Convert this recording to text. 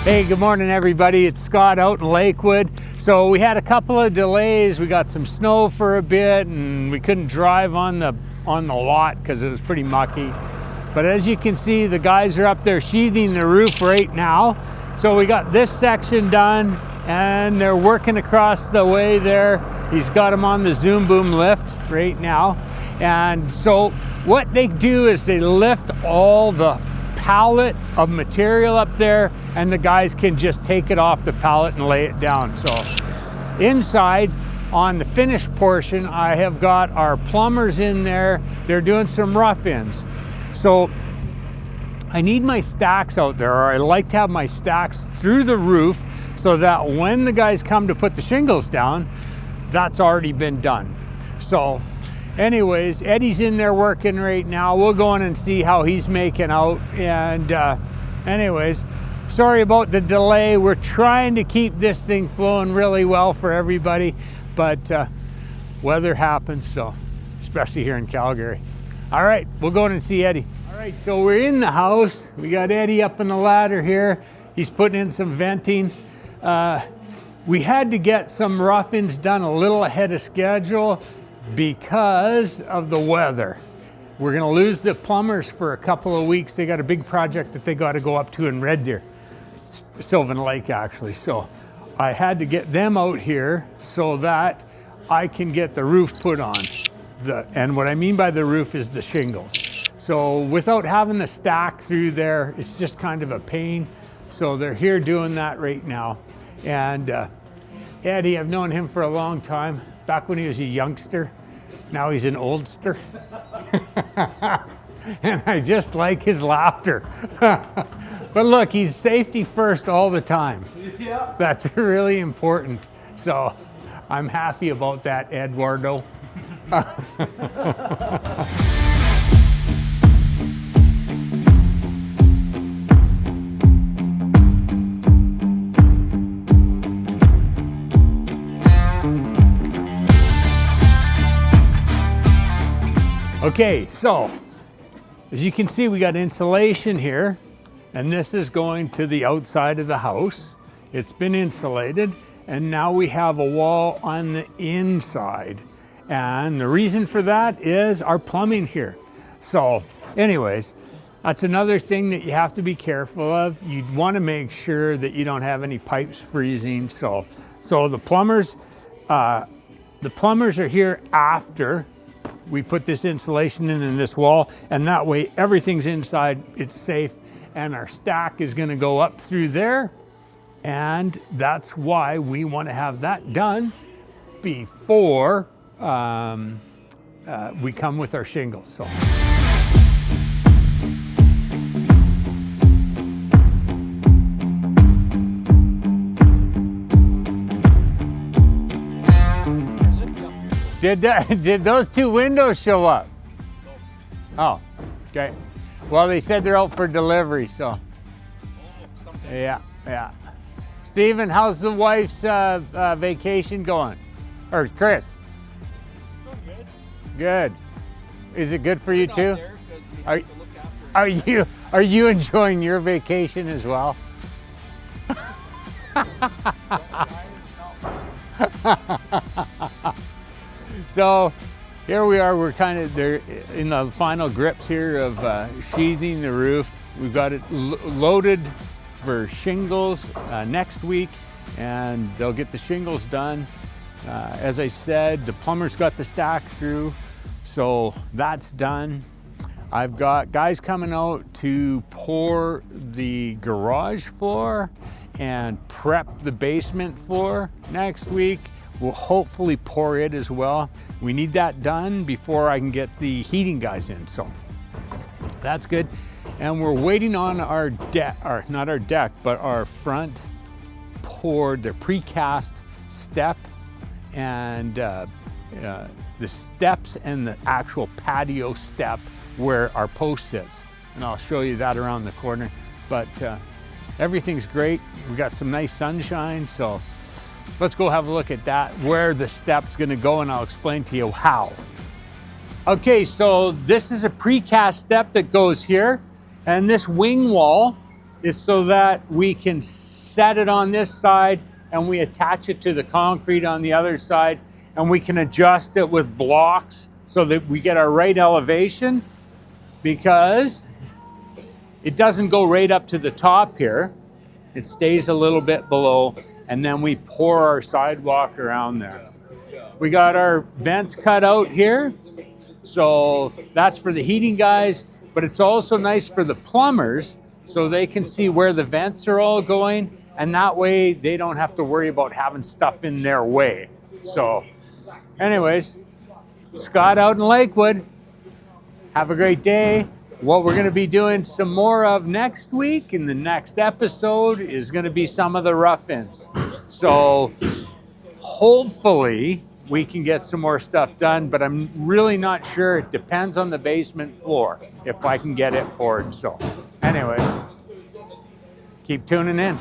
Hey, good morning everybody. It's Scott out in Lakewood. So we had a couple of delays. We got some snow for a bit and we couldn't drive on the lot because it was pretty mucky. But as you can see, the guys are up there sheathing the roof right now. So we got this section done and they're working across the way there. He's got them on the Zoom Boom lift right now. And so what they do is they lift all the pallet of material up there and the guys can just take it off the pallet and lay it down. So inside on the finished portion, I have got our plumbers in there. They're doing some rough-ins. So I need my stacks out there, or I like to have my stacks through the roof so that when the guys come to put the shingles down, that's already been done. So anyways, Eddie's in there working right now. We'll go in and see how he's making out. And anyways, sorry about the delay. We're trying to keep this thing flowing really well for everybody, but weather happens, so especially here in Calgary. All right, we'll go in and see Eddie. All right, so we're in the house. We got Eddie up on the ladder here. He's putting in some venting. We had to get some rough-ins done a little ahead of schedule because of the weather. We're gonna lose the plumbers for a couple of weeks. They got a big project that they got to go up to in Red Deer, Sylvan Lake actually. So I had to get them out here so that I can get the roof put on. And what I mean by the roof is the shingles. So without having the stack through there, it's just kind of a pain. So they're here doing that right now. And Eddie, I've known him for a long time, back when he was a youngster. Now he's an oldster. And I just like his laughter. But look, he's safety first all the time. Yeah. That's really important. So I'm happy about that, Eduardo. Okay, so as you can see, we got insulation here, and this is going to the outside of the house. It's been insulated, and now we have a wall on the inside. And the reason for that is our plumbing here. So anyways, that's another thing that you have to be careful of. You'd want to make sure that you don't have any pipes freezing. So the plumbers are here after we put this insulation in this wall, and that way everything's inside, it's safe, and our stack is going to go up through there, and that's why we want to have that done before we come with our shingles. So. Did those two windows show up? Oh, okay. Well, they said they're out for delivery, so. Yeah. Stephen, how's the wife's vacation going? Or Chris? Good. Good. Is it good for you too? Are you enjoying your vacation as well? So here we are, we're kind of there in the final grips here of sheathing the roof. We've got it loaded for shingles next week, and they'll get the shingles done. As I said, the plumber's got the stack through, so that's done. I've got guys coming out to pour the garage floor and prep the basement floor next week. We'll hopefully pour it as well. We need that done before I can get the heating guys in, so that's good. And we're waiting on our deck, or not our deck, but our front poured, the precast step, and the steps and the actual patio step where our post sits. And I'll show you that around the corner. But everything's great. We got some nice sunshine, so let's go have a look at that, where the step's gonna go, and I'll explain to you how. Okay, so this is a precast step that goes here, and this wing wall is so that we can set it on this side and we attach it to the concrete on the other side, and we can adjust it with blocks so that we get our right elevation, because it doesn't go right up to the top here. It stays a little bit below, and then we pour our sidewalk around there. We got our vents cut out here, so that's for the heating guys, but it's also nice for the plumbers so they can see where the vents are all going, and that way they don't have to worry about having stuff in their way. So anyways, Scott out in Lakewood, have a great day. What we're going to be doing some more of next week in the next episode is going to be some of the rough-ins. So hopefully we can get some more stuff done, but I'm really not sure. It depends on the basement floor if I can get it poured. So anyways, keep tuning in.